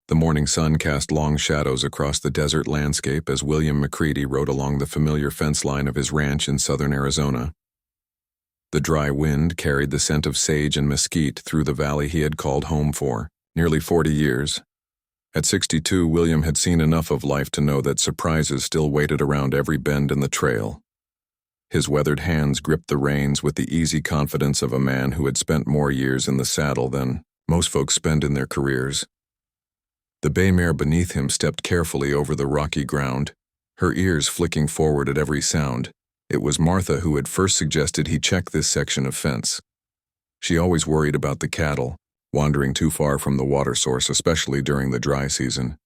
The morning sun cast long shadows across the desert landscape as William McCready rode along the familiar fence line of his ranch in southern Arizona. The dry wind carried the scent of sage and mesquite through the valley he had called home for nearly 40 years. At 62, William had seen enough of life to know that surprises still waited around every bend in the trail. His weathered hands gripped the reins with the easy confidence of a man who had spent more years in the saddle than most folks spend in their careers. The bay mare beneath him stepped carefully over the rocky ground, her ears flicking forward at every sound. It was Martha who had first suggested he check this section of fence. She always worried about the cattle, wandering too far from the water source, especially during the dry season.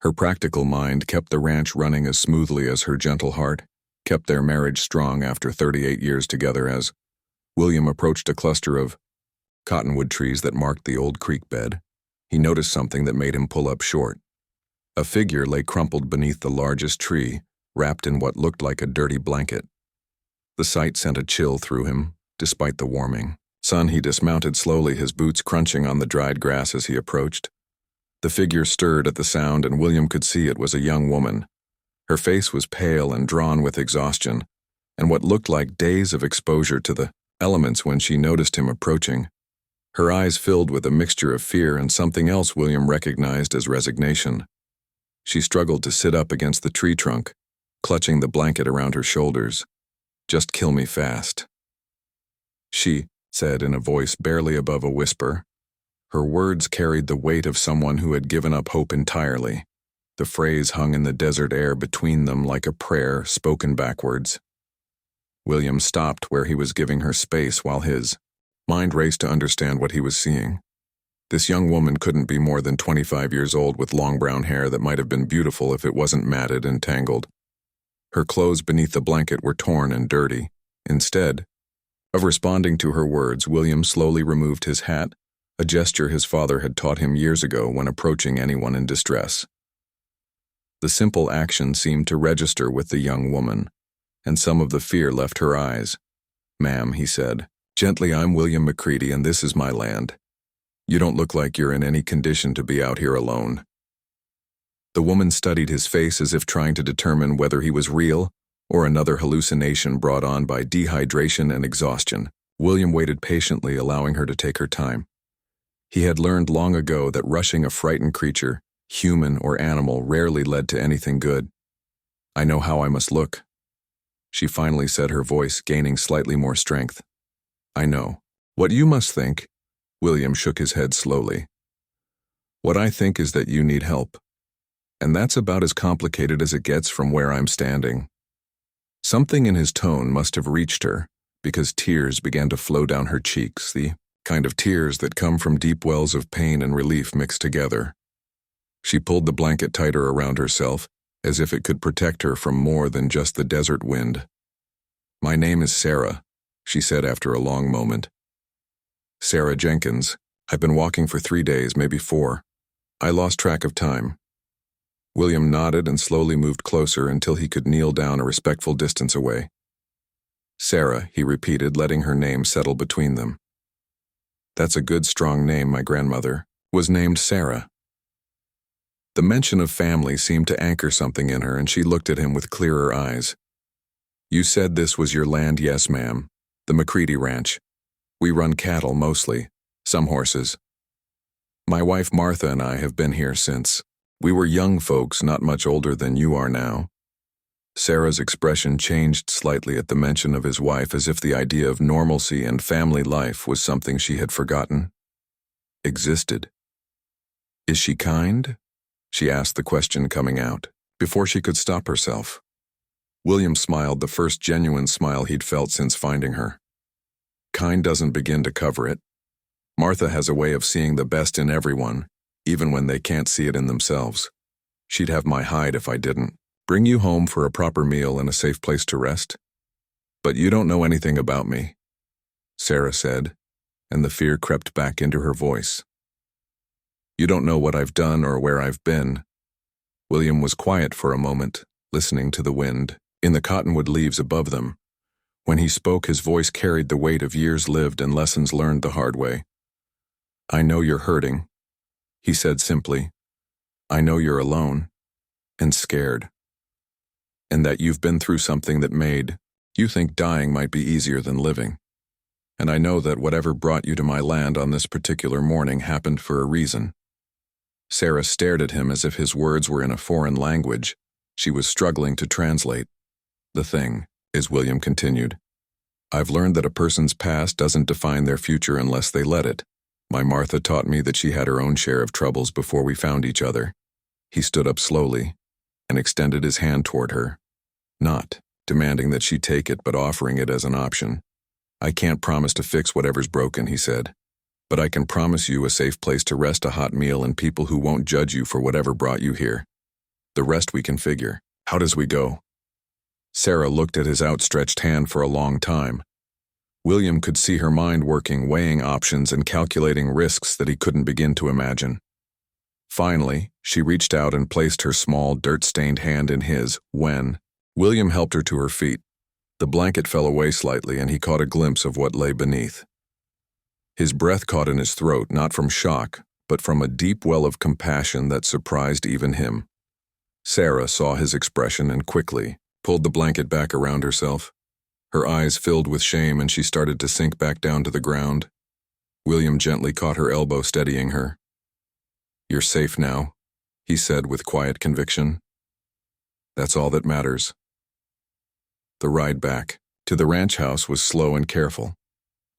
Her practical mind kept the ranch running as smoothly as her gentle heart kept their marriage strong after 38 years together. As William approached a cluster of cottonwood trees that marked the old creek bed, he noticed something that made him pull up short. A figure lay crumpled beneath the largest tree, wrapped in what looked like a dirty blanket. The sight sent a chill through him, despite the warming sun. He dismounted slowly, his boots crunching on the dried grass as he approached. The figure stirred at the sound, and William could see it was a young woman. Her face was pale and drawn with exhaustion, and what looked like days of exposure to the elements when she noticed him approaching. Her eyes filled with a mixture of fear and something else William recognized as resignation. She struggled to sit up against the tree trunk, clutching the blanket around her shoulders. "Just kill me fast," she said in a voice barely above a whisper. Her words carried the weight of someone who had given up hope entirely. The phrase hung in the desert air between them like a prayer spoken backwards. William stopped where he was, giving her space while his mind raced to understand what he was seeing. This young woman couldn't be more than 25 years old, with long brown hair that might have been beautiful if it wasn't matted and tangled. Her clothes beneath the blanket were torn and dirty. Instead of responding to her words, William slowly removed his hat, a gesture his father had taught him years ago when approaching anyone in distress. The simple action seemed to register with the young woman, and some of the fear left her eyes. "Ma'am," he said gently, "I'm William McCready, and this is my land. You don't look like you're in any condition to be out here alone." The woman studied his face as if trying to determine whether he was real or another hallucination brought on by dehydration and exhaustion. William waited patiently, allowing her to take her time. He had learned long ago that rushing a frightened creature, human or animal, rarely led to anything good. "I know how I must look," she finally said, her voice gaining slightly more strength. "I know. What you must think," William shook his head slowly. "What I think is that you need help. And that's about as complicated as it gets from where I'm standing." Something in his tone must have reached her, because tears began to flow down her cheeks, the kind of tears that come from deep wells of pain and relief mixed together. She pulled the blanket tighter around herself, as if it could protect her from more than just the desert wind. "My name is Sarah," she said after a long moment. "Sarah Jenkins. I've been walking for 3 days, maybe 4. I lost track of time." William nodded and slowly moved closer until he could kneel down a respectful distance away. "Sarah," he repeated, letting her name settle between them. "That's a good, strong name. My grandmother was named Sarah." The mention of family seemed to anchor something in her, and she looked at him with clearer eyes. "You said this was your land?" "Yes, ma'am. The McCready Ranch. We run cattle mostly, some horses. My wife Martha and I have been here since we were young folks, not much older than you are now." Sarah's expression changed slightly at the mention of his wife, as if the idea of normalcy and family life was something she had forgotten existed. "Is she kind?" she asked, the question coming out before she could stop herself. William smiled, the first genuine smile he'd felt since finding her. "Kind doesn't begin to cover it. Martha has a way of seeing the best in everyone, even when they can't see it in themselves. She'd have my hide if I didn't. Bring you home for a proper meal and a safe place to rest. But you don't know anything about me," Sarah said, and the fear crept back into her voice. "You don't know what I've done or where I've been." William was quiet for a moment, listening to the wind in the cottonwood leaves above them. When he spoke, his voice carried the weight of years lived and lessons learned the hard way. "I know you're hurting," he said simply, I know you're alone and scared, and that you've been through something that made you think dying might be easier than living. And I know that whatever brought you to my land on this particular morning happened for a reason." Sarah stared at him as if his words were in a foreign language. She was struggling to translate. "The thing is," William continued, "I've learned that a person's past doesn't define their future unless they let it. My Martha taught me that she had her own share of troubles before we found each other." He stood up slowly and extended his hand toward her, not demanding that she take it but offering it as an option. "I can't promise to fix whatever's broken," he said, "but I can promise you a safe place to rest, a hot meal, and people who won't judge you for whatever brought you here. The rest we can figure. How does we go?" Sarah looked at his outstretched hand for a long time. William could see her mind working, weighing options and calculating risks that he couldn't begin to imagine. Finally, she reached out and placed her small, dirt-stained hand in his when William helped her to her feet. The blanket fell away slightly and he caught a glimpse of what lay beneath. His breath caught in his throat, not from shock, but from a deep well of compassion that surprised even him. Sarah saw his expression and quickly pulled the blanket back around herself. Her eyes filled with shame and she started to sink back down to the ground. William gently caught her elbow, steadying her. "You're safe now," he said with quiet conviction. "That's all that matters." The ride back to the ranch house was slow and careful.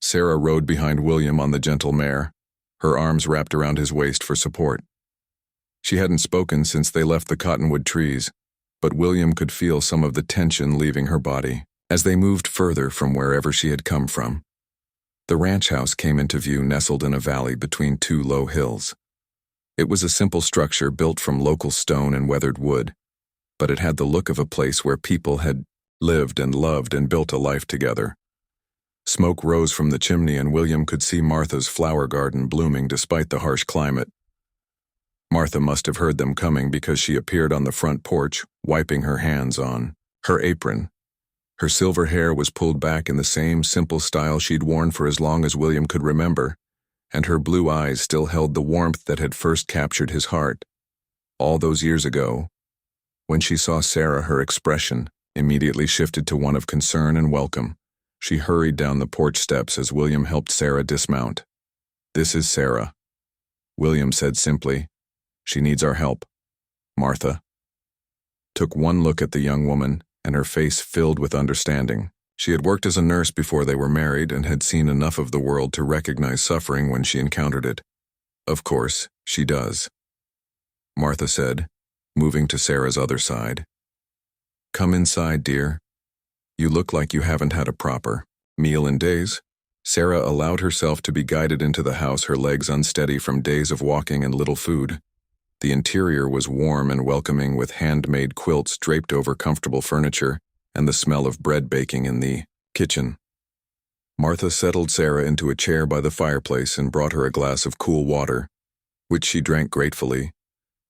Sarah rode behind William on the gentle mare, her arms wrapped around his waist for support. She hadn't spoken since they left the cottonwood trees, but William could feel some of the tension leaving her body as they moved further from wherever she had come from. The ranch house came into view, nestled in a valley between two low hills. It was a simple structure built from local stone and weathered wood, but it had the look of a place where people had lived and loved and built a life together. Smoke rose from the chimney and William could see Martha's flower garden blooming despite the harsh climate. Martha must have heard them coming because she appeared on the front porch, wiping her hands on her apron. Her silver hair was pulled back in the same simple style she'd worn for as long as William could remember, and her blue eyes still held the warmth that had first captured his heart. All those years ago, when she saw Sarah, her expression immediately shifted to one of concern and welcome. She hurried down the porch steps as William helped Sarah dismount. "This is Sarah," William said simply. "She needs our help." Martha took one look at the young woman, and her face filled with understanding. She had worked as a nurse before they were married and had seen enough of the world to recognize suffering when she encountered it. "Of course, she does," Martha said, moving to Sarah's other side. "Come inside, dear. You look like you haven't had a proper meal in days." Sarah allowed herself to be guided into the house, her legs unsteady from days of walking and little food. The interior was warm and welcoming, with handmade quilts draped over comfortable furniture and the smell of bread baking in the kitchen. Martha settled Sarah into a chair by the fireplace and brought her a glass of cool water, which she drank gratefully.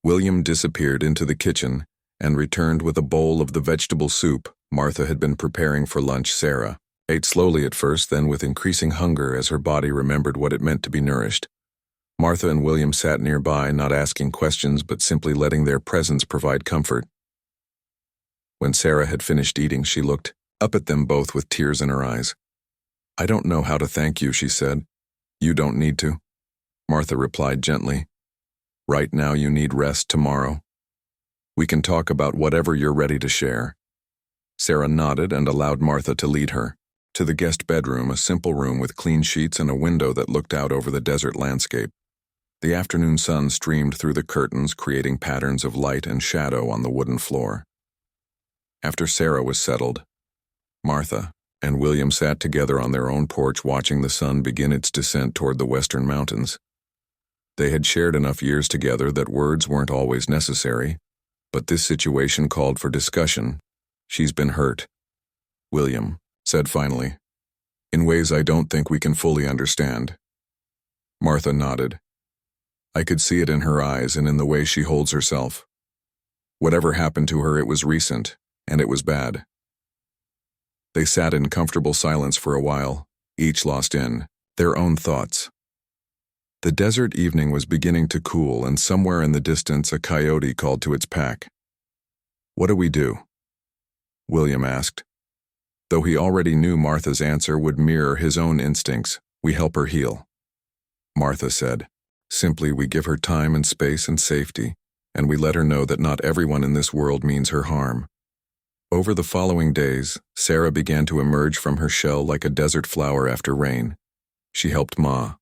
William disappeared into the kitchen and returned with a bowl of the vegetable soup Martha had been preparing for lunch. Sarah ate slowly at first, then with increasing hunger as her body remembered what it meant to be nourished. Martha and William sat nearby, not asking questions but simply letting their presence provide comfort. When Sarah had finished eating, she looked up at them both with tears in her eyes. "I don't know how to thank you," she said. "You don't need to," Martha replied gently. "Right now you need rest. Tomorrow we can talk about whatever you're ready to share." Sarah nodded and allowed Martha to lead her to the guest bedroom, a simple room with clean sheets and a window that looked out over the desert landscape. The afternoon sun streamed through the curtains, creating patterns of light and shadow on the wooden floor. After Sarah was settled, Martha and William sat together on their own porch, watching the sun begin its descent toward the western mountains. They had shared enough years together that words weren't always necessary, but this situation called for discussion. "She's been hurt," William said finally, "in ways I don't think we can fully understand." Martha nodded. "I could see it in her eyes and in the way she holds herself. Whatever happened to her, it was recent, and it was bad." They sat in comfortable silence for a while, each lost in their own thoughts. The desert evening was beginning to cool, and somewhere in the distance a coyote called to its pack. "What do we do?" William asked. Though he already knew Martha's answer would mirror his own instincts, "We help her heal." Martha said, "Simply we give her time and space and safety, and we let her know that not everyone in this world means her harm." Over the following days, Sarah began to emerge from her shell like a desert flower after rain. She helped Ma,